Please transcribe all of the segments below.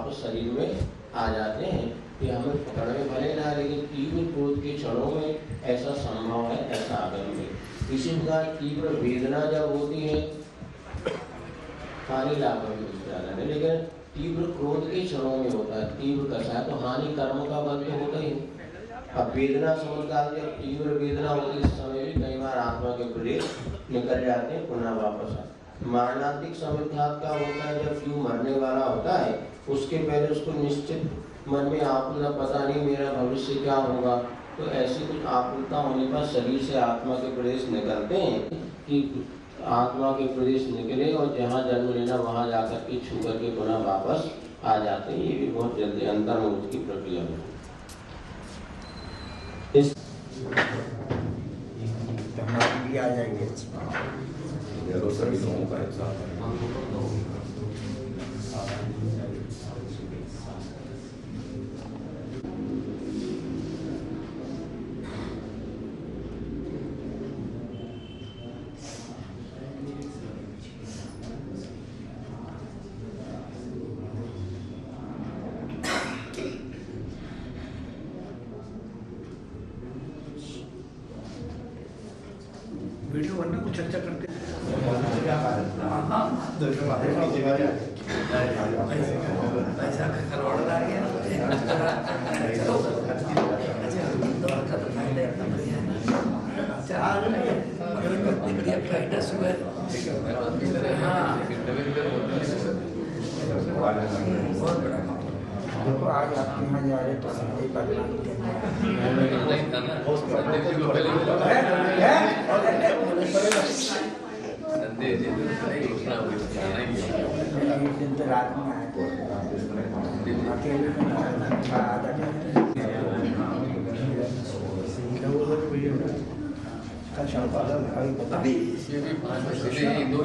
वापस शरीर में आ जाते हैं कि हमें पकड़ में भले ना, लेकिन तीव्र क्रोध के क्षणों में ऐसा संभव है, ऐसा आगम है। इसी प्रकार तीव्र वेदना जब होती है हानि लाभ में ज़्यादा नहीं, लेकिन तीव्र क्रोध के क्षणों में होता है, तीव्र कसा है तो हानि कर्म का बल तो होता ही। अब वेदना समुद्र जब तीव्र वेदना होती है, इस समय भी कई बार आत्मा के प्रेत निकल जाते हैं, पुनः वापस आते। मरणांतिक समुद्घात का होता है जब जीव मरने वाला होता है, उसके पहले उसको निश्चित मन में आकुलता, पता नहीं मेरा भविष्य क्या होगा, तो ऐसी कुछ आकुलता होने पर शरीर से आत्मा के प्रदेश निकलते हैं कि आत्मा के प्रदेश निकले और जहाँ जन्म लेना वहाँ जाकर के छू करके पुनः वापस आ जाते हैं। ये भी बहुत जल्दी अंतर्मुक्त की प्रक्रिया है। भी आ जाएंगे सभी लोगों का वीडियो बनना कुछ चर्चा करते देखो आज आप यहाँ जा रहे तो संजय दिन तो रात में आए अकेले कल शाम को अभी ये भी 5 बजे एक दो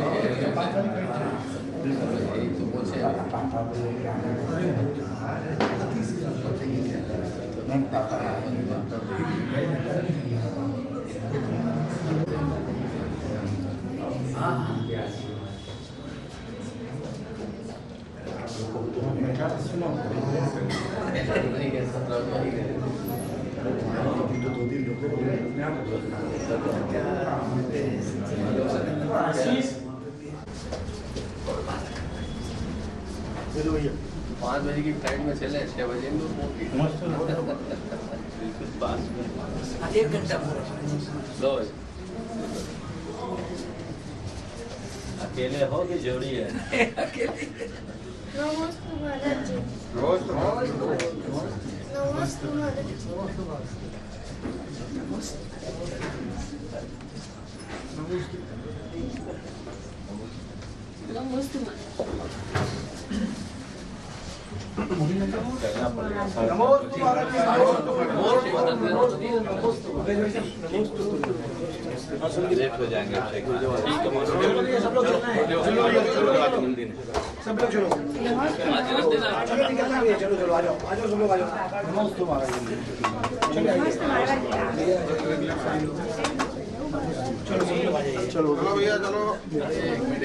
चलो भैया 5 बजे की फ्लाइट में चले 6 बजे एक घंटा अकेले हो कि जोड़ी है? अकेले नमस्ते महाराज जी। नमस्ते महाराज जी। नमस्ते लेट हो जाएंगे। सब लोग चलना है। चलो चलो चलो आ जाओ सब लोग आ जाओ। नमस्ते महाराज चलो भैया चलो। एक मिनट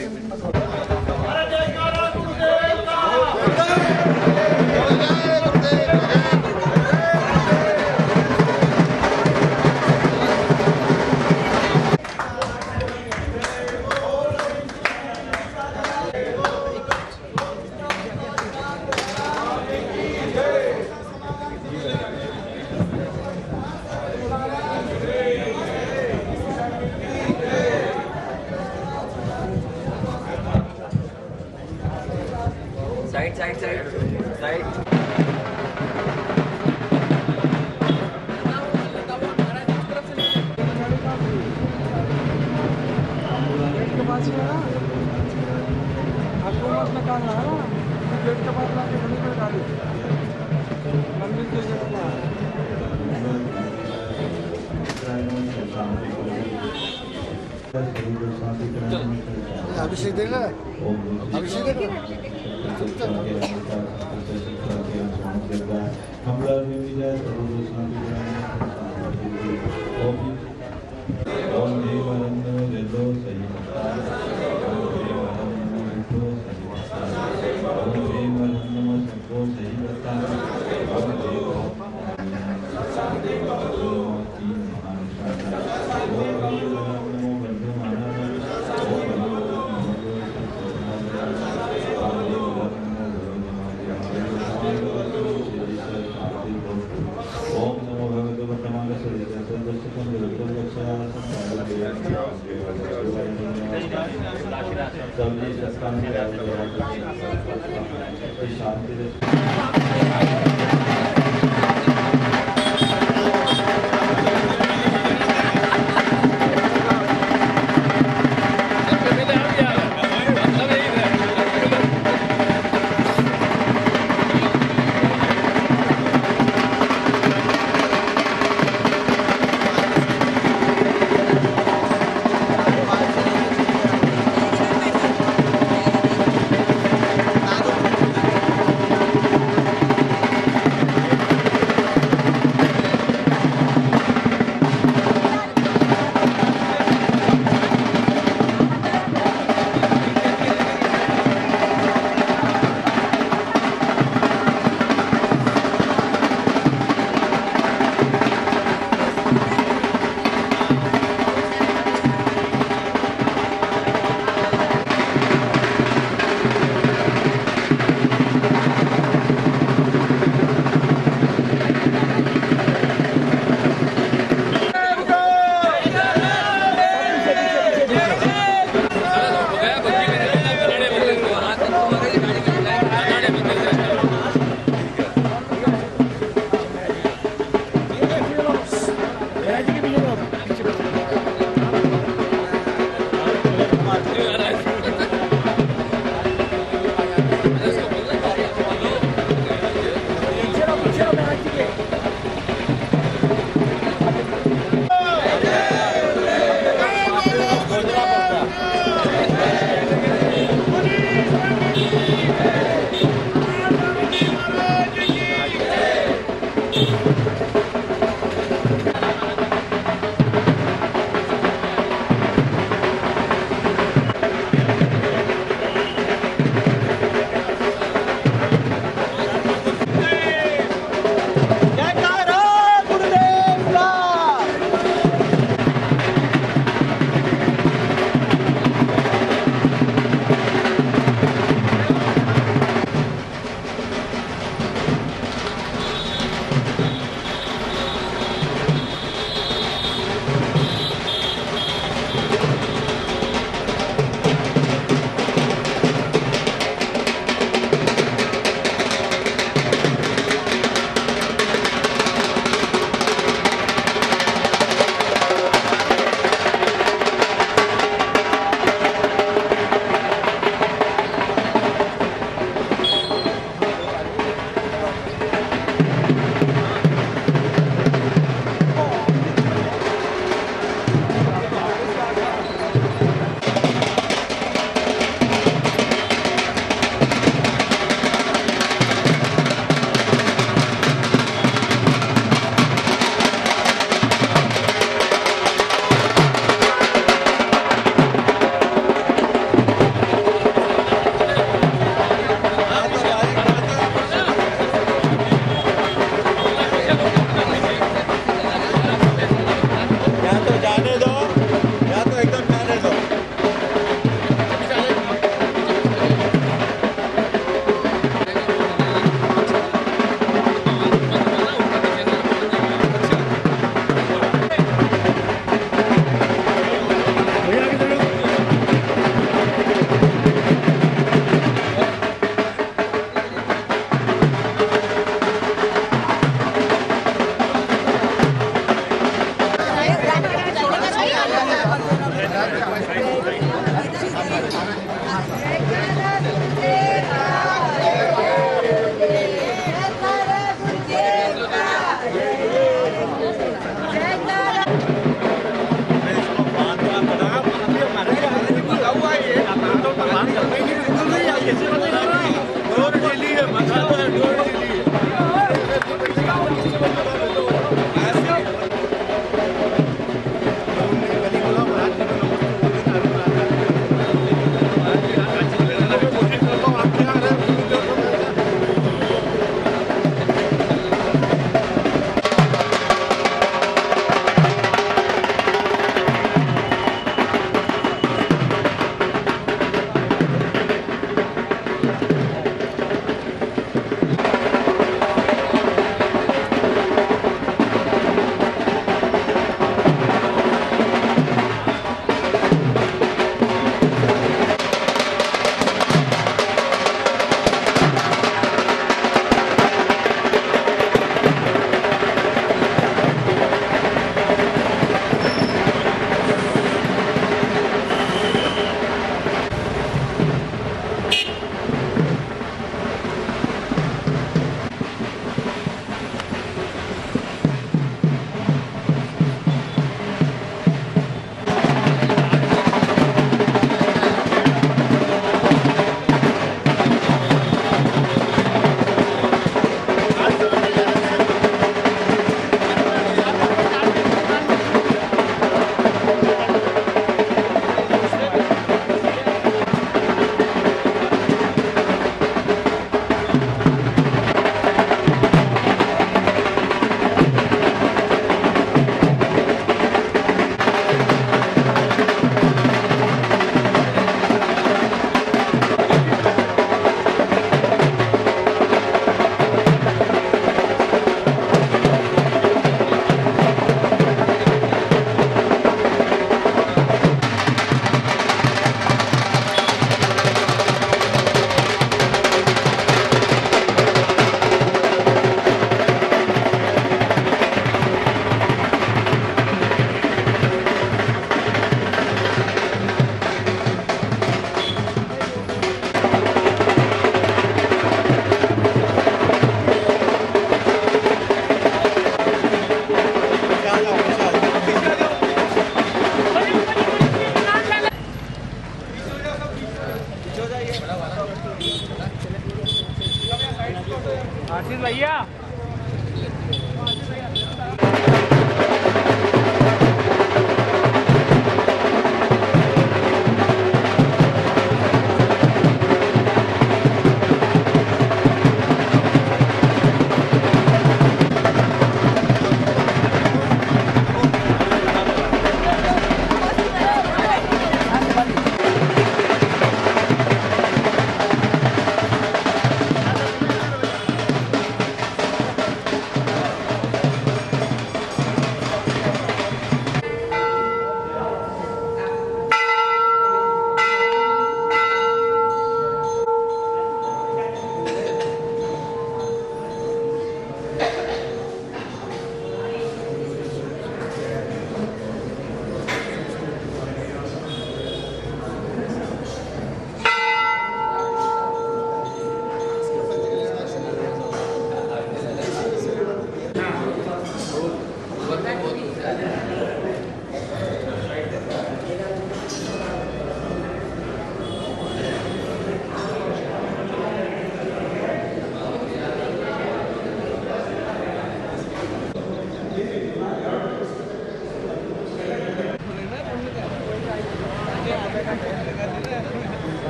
अभिषेक देगा अभिषेक देगा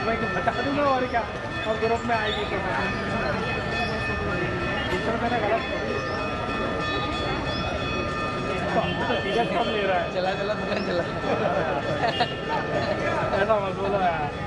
मैं बता दूंगा और क्या, और ग्रुप में आएगी तो दूसरा मैंने गलत तो सीरियस कम ले रहा है। चला चला दुकान चला ऐसा मत बोलो यार।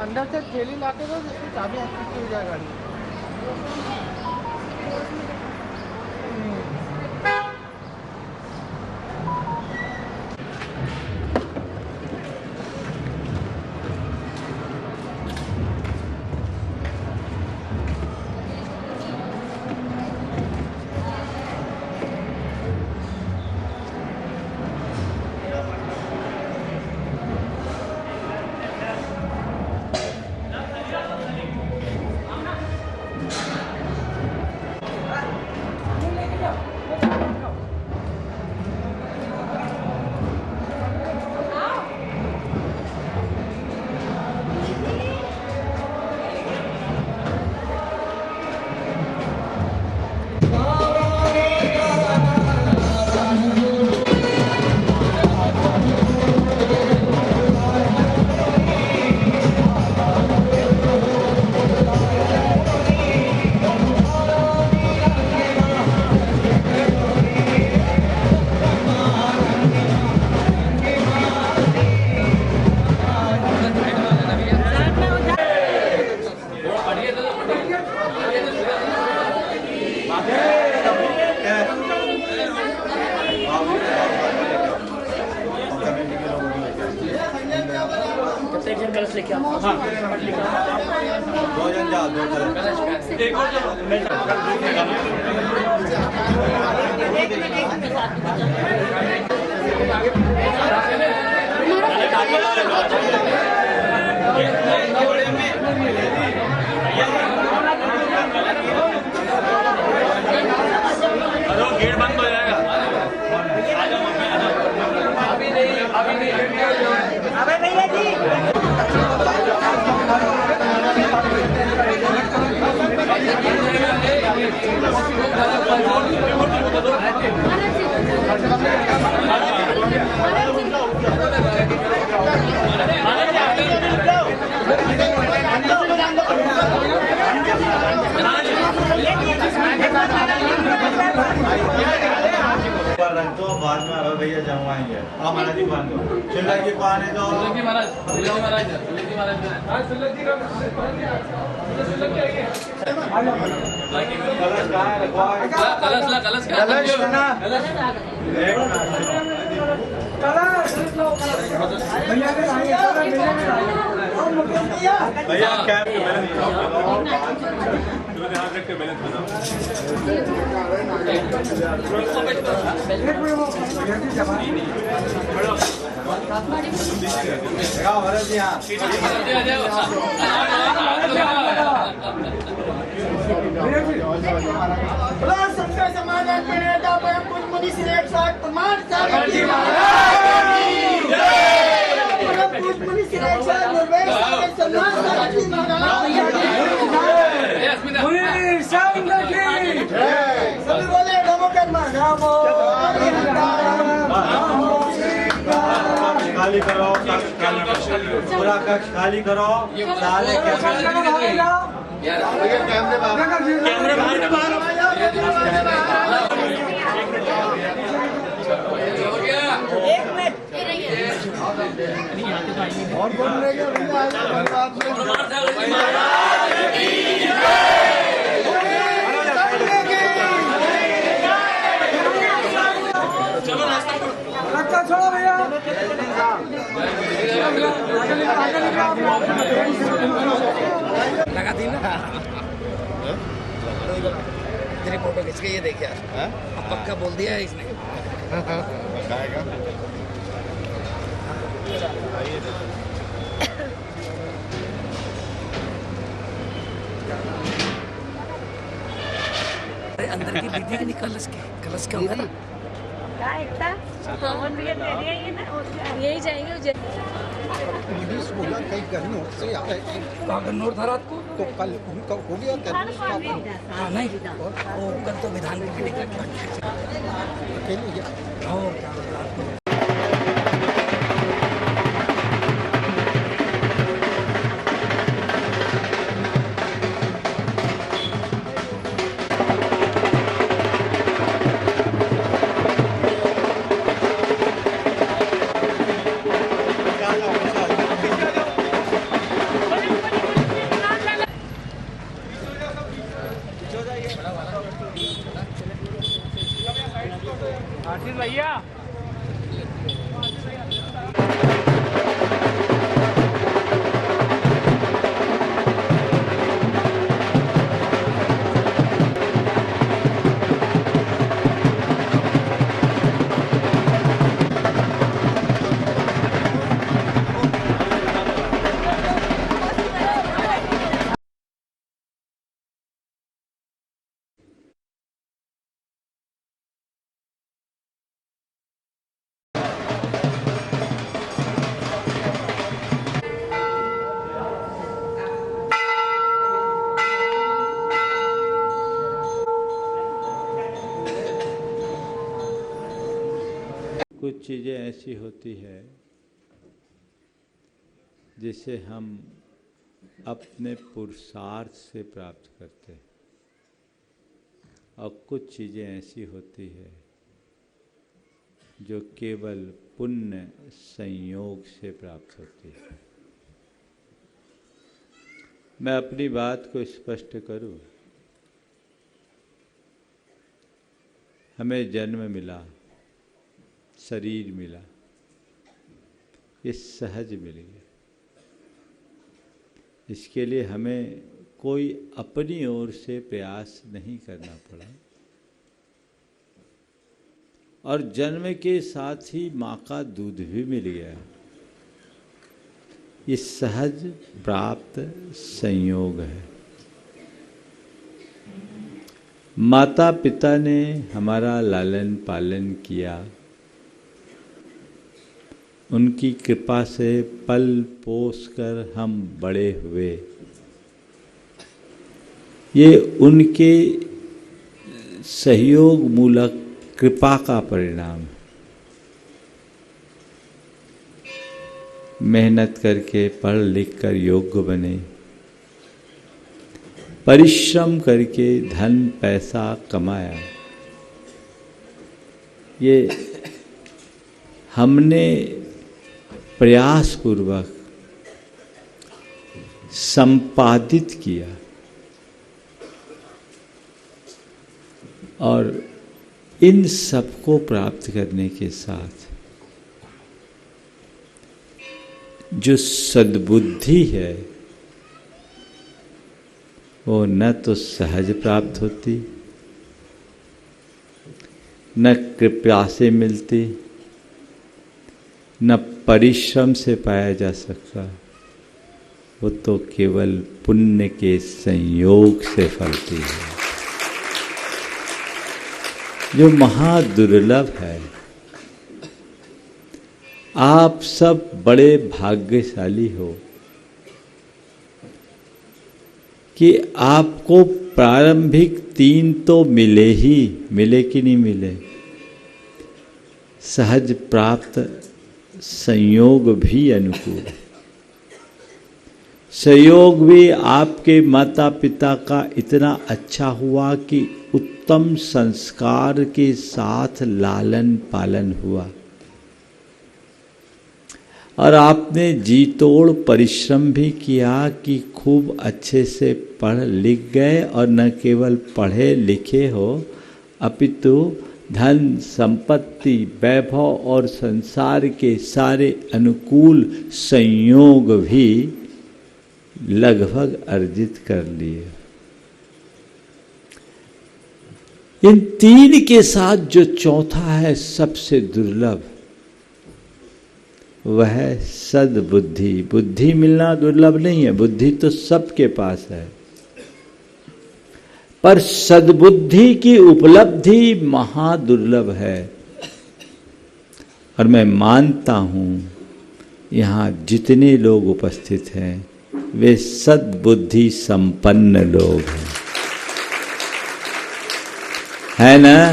अंदर से थैली लाके दो, जिसकी चाबी आपकी हो जाए गाड़ी। कलश लेके आओ। हाँ, दो जन जाओ, दो कलश। एक और जाओ। हमारा गेट बंद हो जाएगा। अभी नहीं अबे भैया जी तो बाद में अब भैया जमवाएंगे। हमारा जी बंद हो चिल्ला की पाने दो भैया कैप के बैलेंस ध्यान रख के बैलेंस बनाओ। भरत जी हाँ खाली करो पूरा कक्ष खाली करो सारे कैमरे और कौन रह गया रखा छोड़ो भैया लगा दी ना तेरी फोटो खींच के ये देखिए अब पक्का बोल दिया है इसने अंदर की दीदी के कलश के अंदर यही जाएंगे बोला कई गन्नौर से आ रहे थे। गन्नौर था रात को तो कल उनका हो गया हाँ नहीं और कल तो विधान में अकेले गया। भैया कुछ चीज़ें ऐसी होती है जिसे हम अपने पुरुषार्थ से प्राप्त करते हैं और कुछ चीज़ें ऐसी होती है जो केवल पुण्य संयोग से प्राप्त होती है। मैं अपनी बात को स्पष्ट करूं, हमें जन्म मिला, शरीर मिला, ये सहज मिल गया। इसके लिए हमें कोई अपनी ओर से प्रयास नहीं करना पड़ा और जन्म के साथ ही माँ का दूध भी मिल गया। ये सहज प्राप्त संयोग है। माता पिता ने हमारा लालन पालन किया, उनकी कृपा से पल पोस कर हम बड़े हुए। ये उनके सहयोग मूलक कृपा का परिणाम है। मेहनत करके पढ़ लिख कर योग्य बने, परिश्रम करके धन पैसा कमाया। ये हमने प्रयास पूर्वक संपादित किया और इन सबको प्राप्त करने के साथ जो सद्बुद्धि है वो न तो सहज प्राप्त होती, न कृपा से मिलती, न परिश्रम से पाया जा सकता। वो तो केवल पुण्य के संयोग से फलती है, जो महादुर्लभ है। आप सब बड़े भाग्यशाली हो कि आपको प्रारंभिक 3 तो मिले ही, मिले कि नहीं मिले? सहज प्राप्त, संयोग भी अनुकूल, संयोग भी आपके माता पिता का इतना अच्छा हुआ कि उत्तम संस्कार के साथ लालन पालन हुआ और आपने जी तोड़ परिश्रम भी किया कि खूब अच्छे से पढ़ लिख गए और न केवल पढ़े लिखे हो अपितु धन संपत्ति वैभव और संसार के सारे अनुकूल संयोग भी लगभग अर्जित कर लिए। इन 3 के साथ जो चौथा है सबसे दुर्लभ, वह है सद्बुद्धि। बुद्धि मिलना दुर्लभ नहीं है, बुद्धि तो सबके पास है, पर सद्बुद्धि की उपलब्धि महादुर्लभ है। और मैं मानता हूं यहाँ जितने लोग उपस्थित हैं वे सद्बुद्धि संपन्न लोग हैं, है ना?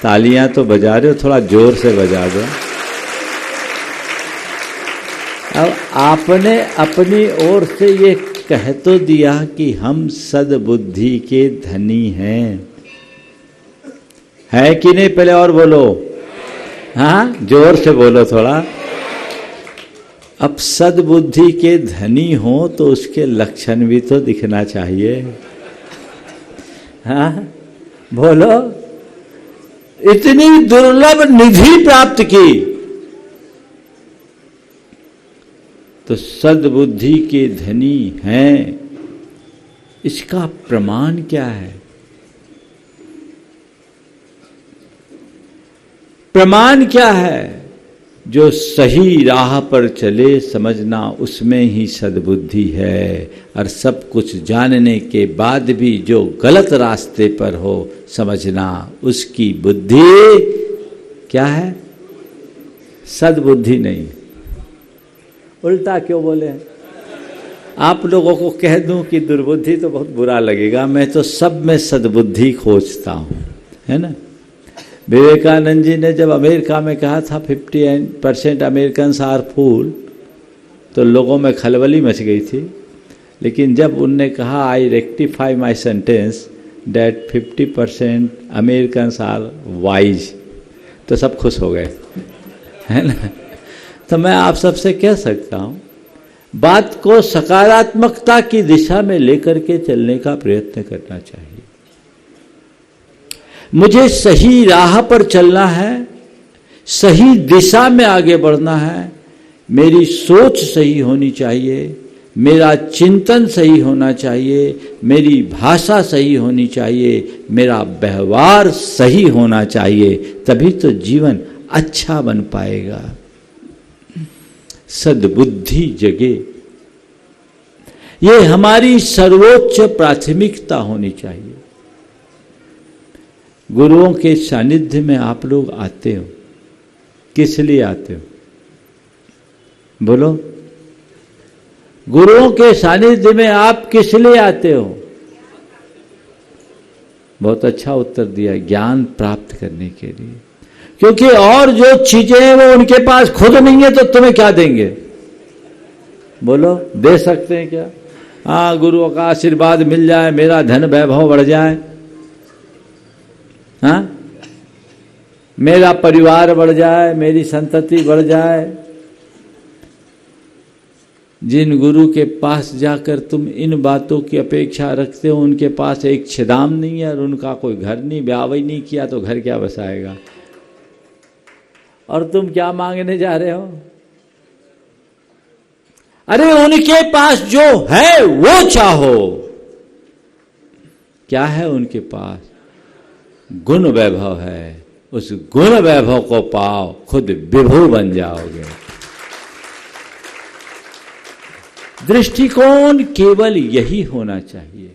तालियां तो बजा रहे हो, थोड़ा जोर से बजा दो। अब आपने अपनी ओर से ये कह तो दिया कि हम सद्बुद्धि के धनी हैं, है कि नहीं? पहले और बोलो, हाँ जोर से बोलो थोड़ा। अब सद्बुद्धि के धनी हो तो उसके लक्षण भी तो दिखना चाहिए, हाँ बोलो। इतनी दुर्लभ निधि प्राप्त की तो सद्बुद्धि के धनी हैं, इसका प्रमाण क्या है? प्रमाण क्या है? जो सही राह पर चले समझना उसमें ही सद्बुद्धि है, और सब कुछ जानने के बाद भी जो गलत रास्ते पर हो समझना उसकी बुद्धि क्या है? सद्बुद्धि नहीं। उल्टा क्यों बोले? आप लोगों को कह दूं कि दुर्बुद्धि तो बहुत बुरा लगेगा, मैं तो सब में सद्बुद्धि खोजता हूं, है ना? विवेकानंद जी ने जब अमेरिका में कहा था 50% अमेरिकन्स आर फूल, तो लोगों में खलबली मच गई थी। लेकिन जब उनने कहा I rectify my sentence that 50% Americans are wise, तो सब खुश हो गए, है ना? तो मैं आप सबसे कह सकता हूं, बात को सकारात्मकता की दिशा में लेकर के चलने का प्रयत्न करना चाहिए। मुझे सही राह पर चलना है, सही दिशा में आगे बढ़ना है, मेरी सोच सही होनी चाहिए, मेरा चिंतन सही होना चाहिए, मेरी भाषा सही होनी चाहिए, मेरा व्यवहार सही होना चाहिए, तभी तो जीवन अच्छा बन पाएगा। सद्बुद्धि जगे, ये हमारी सर्वोच्च प्राथमिकता होनी चाहिए। गुरुओं के सानिध्य में आप लोग आते हो, किस लिए आते हो? बोलो, गुरुओं के सानिध्य में आप किस लिए आते हो? बहुत अच्छा उत्तर दिया, ज्ञान प्राप्त करने के लिए। क्योंकि और जो चीजें हैं वो उनके पास खुद नहीं है, तो तुम्हें क्या देंगे? बोलो, दे सकते हैं क्या? हाँ, गुरुओं का आशीर्वाद मिल जाए, मेरा धन वैभव बढ़ जाए, हाँ, मेरा परिवार बढ़ जाए, मेरी संतति बढ़ जाए। जिन गुरु के पास जाकर तुम इन बातों की अपेक्षा रखते हो, उनके पास एक छिदाम नहीं है और उनका कोई घर नहीं, ब्याह ही नहीं किया, तो घर क्या बसाएगा? और तुम क्या मांगने जा रहे हो? अरे उनके पास जो है वो चाहो। क्या है उनके पास? गुण वैभव है, उस गुण वैभव को पाओ, खुद विभु बन जाओगे। दृष्टिकोण केवल यही होना चाहिए,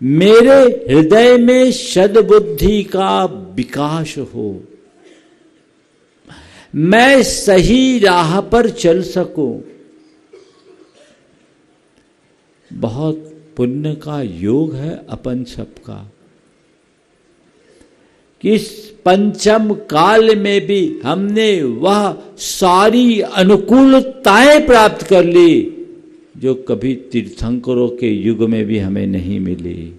मेरे हृदय में सद्बुद्धि का विकास हो, मैं सही राह पर चल सकूं। बहुत पुण्य का योग है अपन सबका कि इस पंचम काल में भी हमने वह सारी अनुकूलताएं प्राप्त कर ली जो कभी तीर्थंकरों के युग में भी हमें नहीं मिली।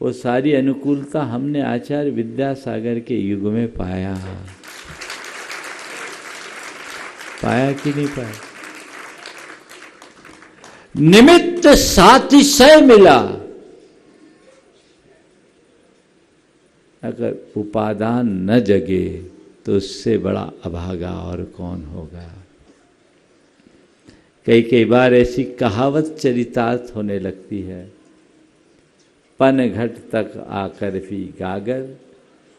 वो सारी अनुकूलता हमने आचार्य विद्यासागर के युग में पाया कि नहीं पाया? निमित्त सातिशय मिला। अगर उपादान न जगे तो उससे बड़ा अभागा और कौन होगा। कई बार ऐसी कहावत चरितार्थ होने लगती है, पन घट तक आकर भी गागर,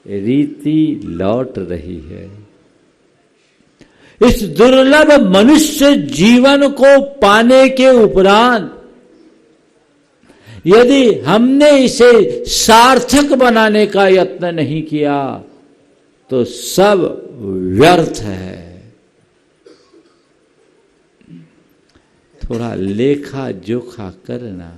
रीति लौट रही है। इस दुर्लभ मनुष्य जीवन को पाने के उपरांत यदि हमने इसे सार्थक बनाने का यत्न नहीं किया तो सब व्यर्थ है। थोड़ा लेखा जोखा करना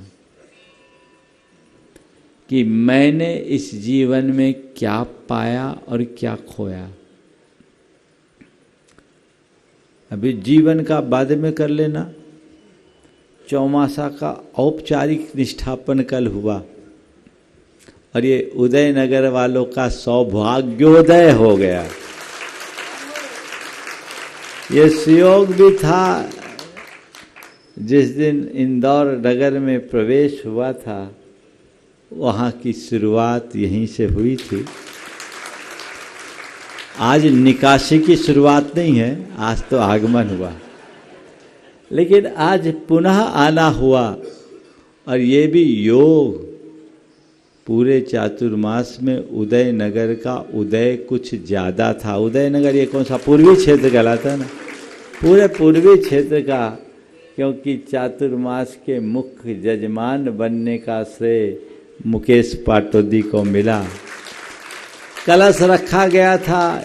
कि मैंने इस जीवन में क्या पाया और क्या खोया। अभी जीवन का बाद में कर लेना। चौमासा का औपचारिक निष्ठापन कल हुआ और ये उदयनगर वालों का सौभाग्योदय हो गया। ये सुयोग भी था जिस दिन इंदौर नगर में प्रवेश हुआ था, वहाँ की शुरुआत यहीं से हुई थी। आज निकासी की शुरुआत नहीं है, आज तो आगमन हुआ, लेकिन आज पुनः आना हुआ। और ये भी योग, पूरे चातुर्मास में उदयनगर का उदय कुछ ज़्यादा था। उदयनगर ये कौन सा पूर्वी क्षेत्र कहलाता है ना, पूरे पूर्वी क्षेत्र का, क्योंकि चातुर्मास के मुख्य जजमान बनने का श्रेय मुकेश पाटोदी को मिला। कलश रखा गया था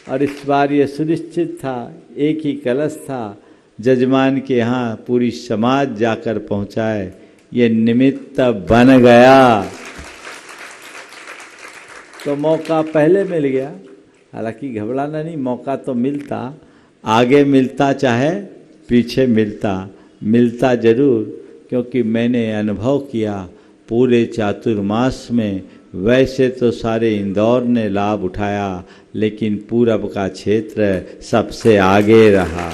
और इस बार ये सुनिश्चित था, एक ही कलश था, जजमान के यहाँ पूरी समाज जाकर पहुँचाए। ये निमित्त बन गया तो मौका पहले मिल गया। हालांकि घबराना नहीं, मौका तो मिलता, आगे मिलता चाहे पीछे मिलता जरूर, क्योंकि मैंने अनुभव किया पूरे चातुर्मास में। वैसे तो सारे इंदौर ने लाभ उठाया, लेकिन पूरब का क्षेत्र सबसे आगे रहा।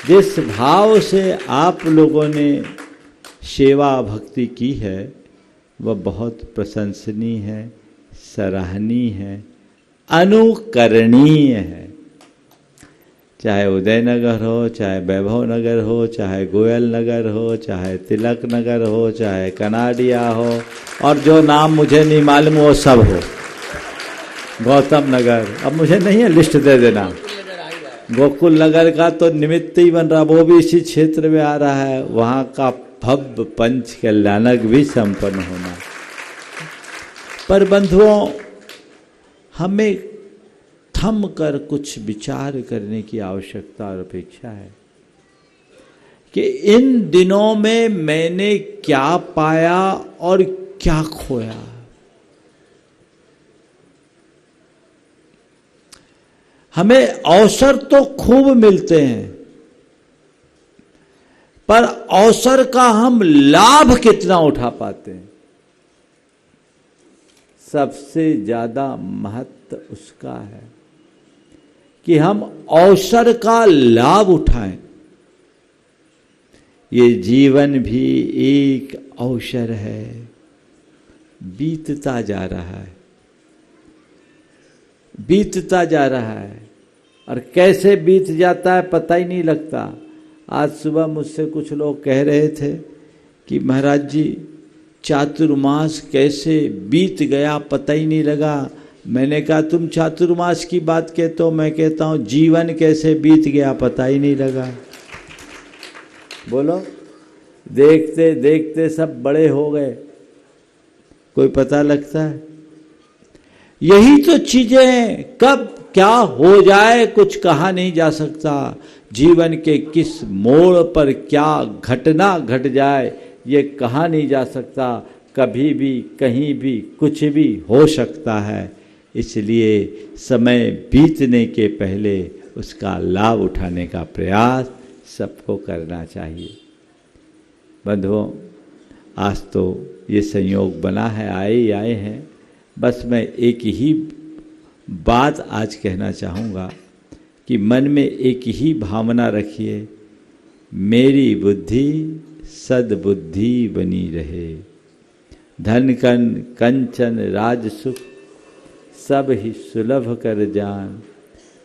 जिस भाव से आप लोगों ने सेवा भक्ति की है वह बहुत प्रशंसनीय है, सराहनीय है, अनुकरणीय है। चाहे उदयनगर हो, चाहे वैभव नगर हो, चाहे गोयल नगर हो, चाहे तिलक नगर हो, चाहे कनाडिया हो, और जो नाम मुझे नहीं मालूम वो सब हो, गौतम नगर, अब मुझे नहीं है, लिस्ट दे देना। गोकुल नगर का तो निमित्त ही बन रहा, वो भी इसी क्षेत्र में आ रहा है। वहाँ का भव्य पंच कल्याणक भी संपन्न होना। पर बंधुओं, हमें थम कर कुछ विचार करने की आवश्यकता और अपेक्षा है कि इन दिनों में मैंने क्या पाया और क्या खोया। हमें अवसर तो खूब मिलते हैं, पर अवसर का हम लाभ कितना उठा पाते हैं, सबसे ज्यादा महत्व उसका है कि हम अवसर का लाभ उठाएं। ये जीवन भी एक अवसर है, बीतता जा रहा है, बीतता जा रहा है, और कैसे बीत जाता है पता ही नहीं लगता। आज सुबह मुझसे कुछ लोग कह रहे थे कि महाराज जी चातुर्मास कैसे बीत गया पता ही नहीं लगा। मैंने कहा तुम चातुर्मास की बात कहते हो, मैं कहता हूँ जीवन कैसे बीत गया पता ही नहीं लगा। बोलो, देखते देखते सब बड़े हो गए, कोई पता लगता है? यही तो चीजें हैं, कब क्या हो जाए कुछ कहा नहीं जा सकता। जीवन के किस मोड़ पर क्या घटना घट जाए ये कहा नहीं जा सकता। कभी भी कहीं भी कुछ भी हो सकता है, इसलिए समय बीतने के पहले उसका लाभ उठाने का प्रयास सबको करना चाहिए। बंधुओं, आज तो ये संयोग बना है, आए ही आए हैं। बस मैं एक ही बात आज कहना चाहूँगा कि मन में एक ही भावना रखिए, मेरी बुद्धि सद्बुद्धि बनी रहे। धन कन कंचन राज सुख सब ही सुलभ कर जान,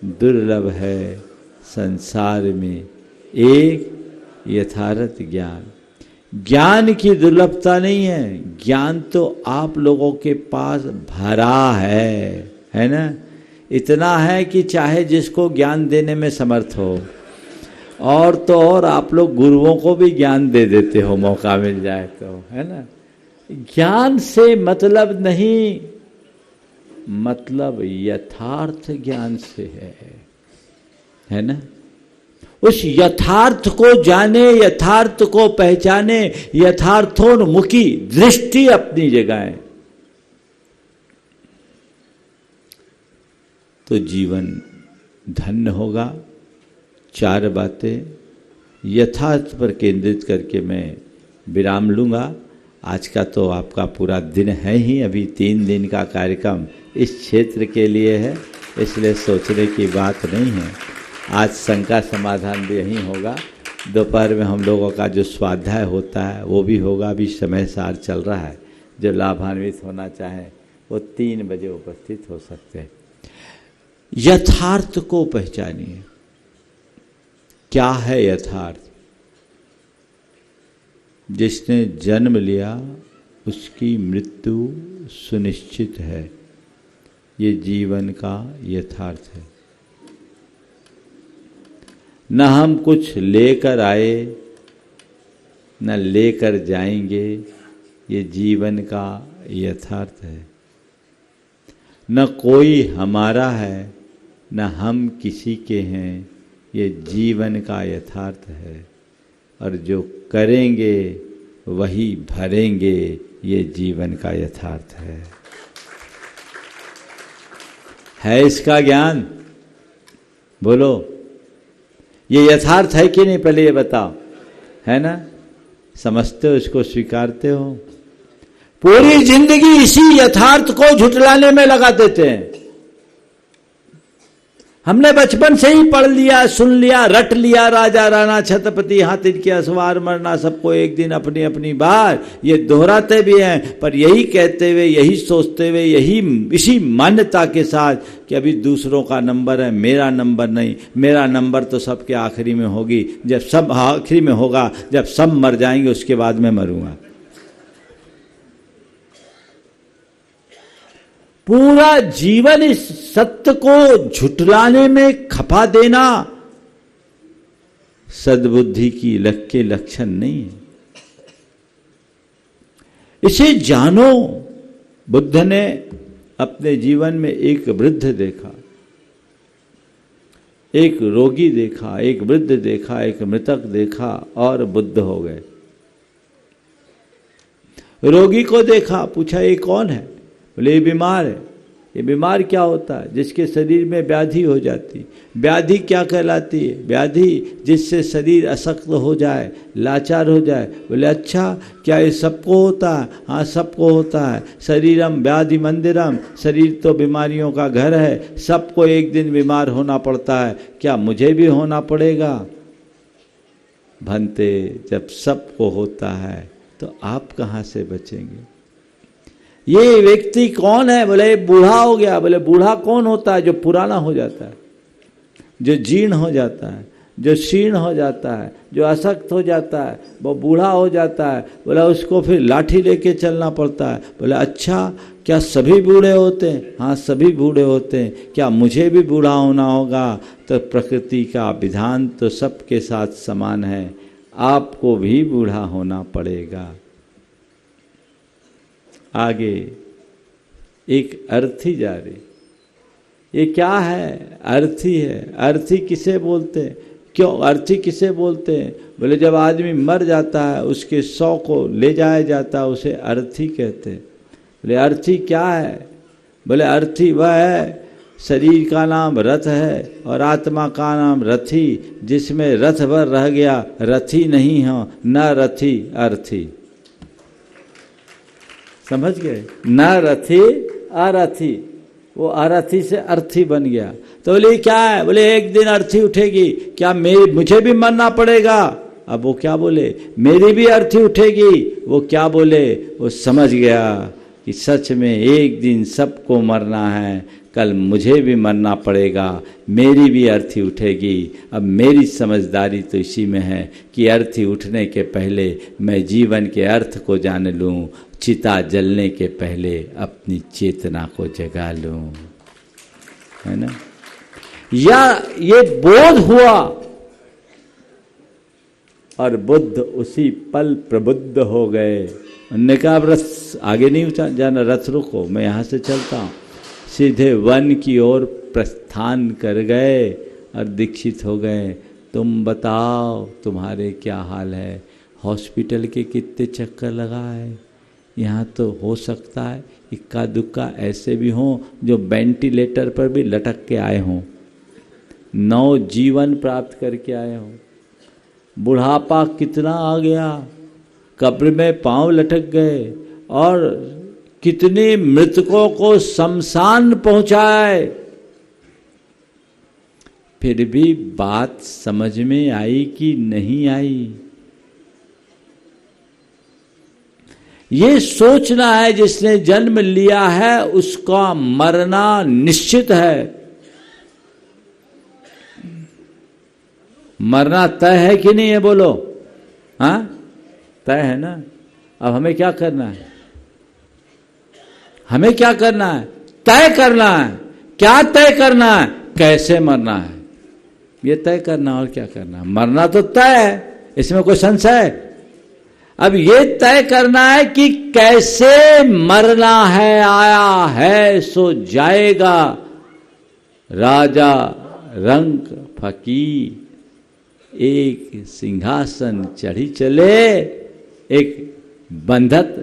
दुर्लभ है संसार में एक यथार्थ ज्ञान। ज्ञान की दुर्लभता नहीं है, ज्ञान तो आप लोगों के पास भरा है ना। इतना है कि चाहे जिसको ज्ञान देने में समर्थ हो, और तो और आप लोग गुरुओं को भी ज्ञान दे देते हो मौका मिल जाए तो, है ना। ज्ञान से मतलब नहीं, मतलब यथार्थ ज्ञान से है ना। उस यथार्थ को जाने, यथार्थ को पहचाने, यथार्थोन्मुखी दृष्टि अपनी जगाएं, तो जीवन धन्य होगा। चार बातें यथार्थ पर केंद्रित करके मैं विराम लूँगा। आज का तो आपका पूरा दिन है ही, अभी 3 दिन का कार्यक्रम इस क्षेत्र के लिए है, इसलिए सोचने की बात नहीं है। आज शंका समाधान भी यहीं होगा। दोपहर में हम लोगों का जो स्वाध्याय होता है वो भी होगा, अभी समय सार चल रहा है। जो लाभान्वित होना चाहें वो 3 बजे उपस्थित हो सकते हैं। यथार्थ को पहचानिए। क्या है यथार्थ? जिसने जन्म लिया उसकी मृत्यु सुनिश्चित है, ये जीवन का यथार्थ है। न हम कुछ लेकर आए न लेकर जाएंगे, ये जीवन का यथार्थ है। न कोई हमारा है न हम किसी के हैं, ये जीवन का यथार्थ है। और जो करेंगे वही भरेंगे, ये जीवन का यथार्थ है इसका ज्ञान? बोलो, ये यथार्थ है कि नहीं, पहले ये बताओ, है ना। समझते हो, इसको स्वीकारते हो? पूरी जिंदगी इसी यथार्थ को झुठलाने में लगा देते हैं। हमने बचपन से ही पढ़ लिया, सुन लिया, रट लिया, राजा राणा छत्रपति हाथ इनके असवार, मरना सबको एक दिन अपनी अपनी बार। ये दोहराते भी हैं, पर यही कहते हुए, यही सोचते हुए, इसी मान्यता के साथ कि अभी दूसरों का नंबर है, मेरा नंबर नहीं। मेरा नंबर तो सबके आखिरी में होगी, जब सब आखिरी में होगा, जब सब मर जाएंगे उसके बाद मैं मरूंगा। पूरा जीवन इस सत्य को झुठलाने में खपा देना सद्बुद्धि की के लक्षण नहीं है। इसे जानो। बुद्ध ने अपने जीवन में एक वृद्ध देखा, एक रोगी देखा, एक वृद्ध देखा, एक मृतक देखा और बुद्ध हो गए। रोगी को देखा, पूछा ये कौन है? बोले ये बीमार है। ये बीमार क्या होता है? जिसके शरीर में व्याधि हो जाती। व्याधि क्या कहलाती है? व्याधि जिससे शरीर अशक्त हो जाए, लाचार हो जाए। बोले अच्छा, क्या ये सबको होता है? हाँ सबको होता है। शरीरम व्याधि मंदिरम, शरीर तो बीमारियों का घर है, सबको एक दिन बीमार होना पड़ता है, क्या मुझे भी होना पड़ेगा? भंते, जब सबको होता है तो आप कहाँ से बचेंगे? ये व्यक्ति कौन है? बोले बूढ़ा हो गया। बोले बूढ़ा कौन होता है? जो पुराना हो जाता है, जो जीर्ण हो जाता है, जो शीर्ण हो जाता है, जो अशक्त हो जाता है, वो बूढ़ा हो जाता है। बोला उसको फिर लाठी लेके चलना पड़ता है। बोले अच्छा, क्या सभी बूढ़े होते हैं? हाँ सभी बूढ़े होते हैं। क्या मुझे भी बूढ़ा होना होगा? तो प्रकृति का विधान तो सबके साथ समान है, आपको भी बूढ़ा होना पड़ेगा। आगे एक अर्थी जा रही। ये क्या है? अर्थी है। अर्थी किसे बोलते हैं? क्यों अर्थी किसे बोलते हैं? बोले जब आदमी मर जाता है, उसके शव को ले जाया जाता है, उसे अर्थी कहते हैं। बोले अर्थी क्या है? बोले अर्थी वह है, शरीर का नाम रथ है और आत्मा का नाम रथी, जिसमें रथ भर रह गया, रथी नहीं हो, न रथी अर्थी। समझ गए? न रथी अरथी, वो अरथी से अर्थी बन गया। तो बोले क्या है? बोले एक दिन अर्थी उठेगी, क्या मुझे भी मरना पड़ेगा? अब वो क्या बोले? मेरी भी अर्थी उठेगी। वो क्या बोले? वो समझ गया कि सच में एक दिन सबको मरना है, कल मुझे भी मरना पड़ेगा, मेरी भी अर्थी उठेगी। अब मेरी समझदारी तो इसी में है कि अर्थी उठने के पहले मैं जीवन के अर्थ को जान लूँ, चिता जलने के पहले अपनी चेतना को जगा लूँ, है ना? या ये बोध हुआ और बुद्ध उसी पल प्रबुद्ध हो गए। उन्होंने कहा अब रथ आगे नहीं जाना, रथ रुको, मैं यहाँ से चलता हूँ। सीधे वन की ओर प्रस्थान कर गए और दीक्षित हो गए। तुम बताओ तुम्हारे क्या हाल है? हॉस्पिटल के कितने चक्कर लगाए? यहाँ तो हो सकता है इक्का दुक्का ऐसे भी हों जो वेंटिलेटर पर भी लटक के आए हों, नव जीवन प्राप्त करके आए हों। बुढ़ापा कितना आ गया, कब्र में पांव लटक गए और कितने मृतकों को शमशान पहुंचाए। फिर भी बात समझ में आई कि नहीं आई? ये सोचना है जिसने जन्म लिया है उसका मरना निश्चित है। मरना तय है कि नहीं है? बोलो। हाँ तय है ना। अब हमें क्या करना है? हमें क्या करना है? तय करना है। क्या तय करना है? कैसे मरना है, ये तय करना। और क्या करना है? मरना तो तय है, इसमें कोई संशय है? अब ये तय करना है कि कैसे मरना है। आया है सो जाएगा, राजा रंक फकीर एक सिंहासन चढ़ी चले, एक बंधत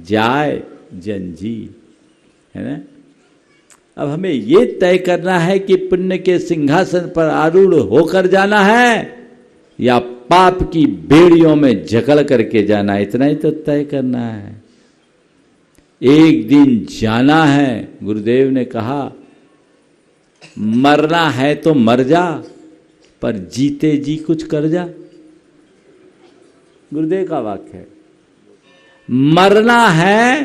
जाए जंजीर, है ना। अब हमें ये तय करना है कि पुण्य के सिंहासन पर आरूढ़ होकर जाना है या पाप की बेड़ियों में जकड़ करके जाना है। इतना ही तो तय करना है। एक दिन जाना है। गुरुदेव ने कहा मरना है तो मर जा, पर जीते जी कुछ कर जा। गुरुदेव का वाक्य है। मरना है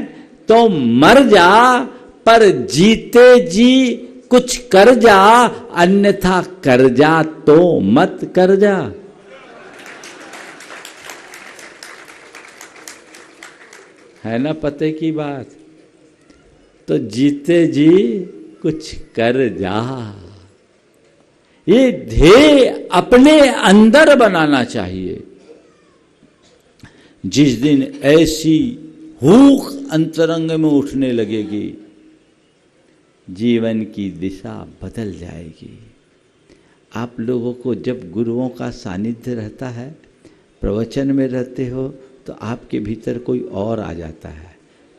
तो मर जा, पर जीते जी कुछ कर जा, अन्यथा कर जा तो मत कर जा। है ना पते की बात? तो जीते जी कुछ कर जा। ये ध्येय अपने अंदर बनाना चाहिए। जिस दिन ऐसी हुक अंतरंग में उठने लगेगी, जीवन की दिशा बदल जाएगी। आप लोगों को जब गुरुओं का सानिध्य रहता है, प्रवचन में रहते हो, तो आपके भीतर कोई और आ जाता है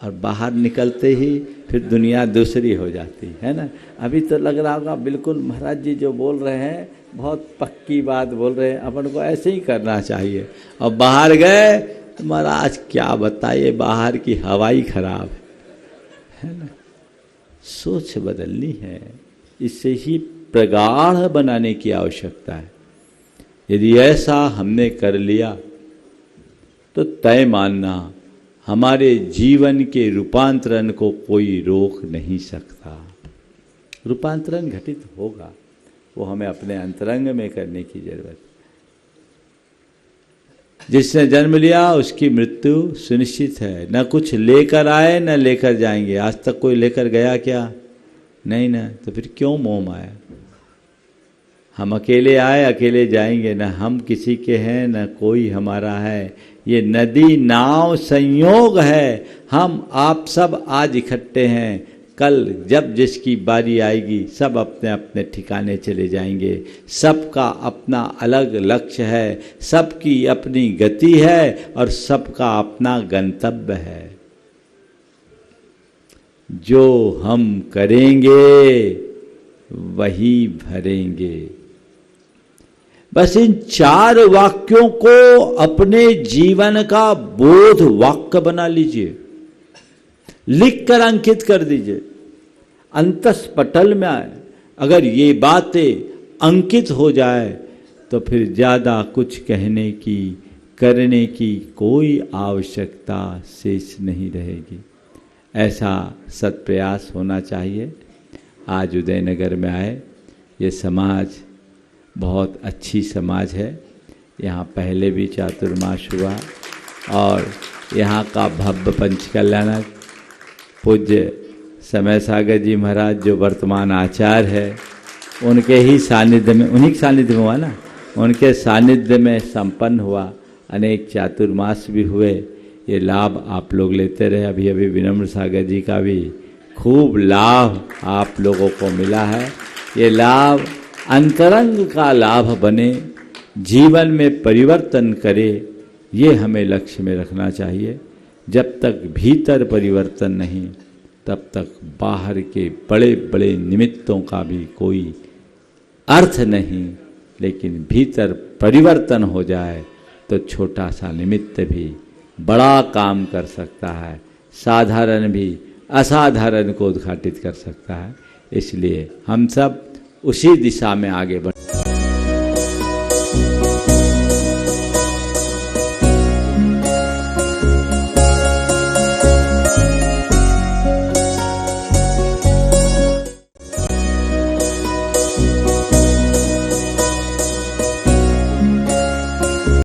और बाहर निकलते ही फिर दुनिया दूसरी हो जाती है ना। अभी तो लग रहा होगा बिल्कुल महाराज जी जो बोल रहे हैं बहुत पक्की बात बोल रहे हैं, अपन को ऐसे ही करना चाहिए। और बाहर गए तो महाराज क्या बताइए, बाहर की हवा ही खराब है ना। सोच बदलनी है, इससे ही प्रगाढ़ बनाने की आवश्यकता है। यदि ऐसा हमने कर लिया तो तय मानना हमारे जीवन के रूपांतरण को कोई रोक नहीं सकता। रूपांतरण घटित होगा, वो हमें अपने अंतरंग में करने की जरूरत। जिसने जन्म लिया उसकी मृत्यु सुनिश्चित है, न कुछ लेकर आए न लेकर जाएंगे। आज तक कोई लेकर गया क्या? नहीं ना, तो फिर क्यों मोह माया? हम अकेले आए अकेले जाएंगे, न हम किसी के हैं न कोई हमारा है। ये नदी नाव संयोग है, हम आप सब आज इकट्ठे हैं, कल जब जिसकी बारी आएगी सब अपने अपने ठिकाने चले जाएंगे। सबका अपना अलग लक्ष्य है, सबकी अपनी गति है और सबका अपना गंतव्य है। जो हम करेंगे वही भरेंगे। बस इन 4 वाक्यों को अपने जीवन का बोध वाक्य बना लीजिए, लिख कर अंकित कर दीजिए। अंतस्पटल में अगर ये बातें अंकित हो जाए तो फिर ज़्यादा कुछ कहने की करने की कोई आवश्यकता शेष नहीं रहेगी। ऐसा सत्प्रयास होना चाहिए। आज उदयनगर में आए, ये समाज बहुत अच्छी समाज है। यहाँ पहले भी चातुर्मास हुआ और यहाँ का भव्य पंचकल्याणक पूज्य समय सागर जी महाराज जो वर्तमान आचार्य है, उनके ही सानिध्य में, उन्हीं के सानिध्य में हुआ ना, उनके सानिध्य में संपन्न हुआ। अनेक चातुर्मास भी हुए। ये लाभ आप लोग लेते रहे। अभी अभी विनम्र सागर जी का भी खूब लाभ आप लोगों को मिला है। ये लाभ अंतरंग का लाभ बने, जीवन में परिवर्तन करे, ये हमें लक्ष्य में रखना चाहिए। जब तक भीतर परिवर्तन नहीं, तब तक बाहर के बड़े बड़े निमित्तों का भी कोई अर्थ नहीं। लेकिन भीतर परिवर्तन हो जाए तो छोटा सा निमित्त भी बड़ा काम कर सकता है, साधारण भी असाधारण को उद्घाटित कर सकता है। इसलिए हम सब उसी दिशा में आगे बढ़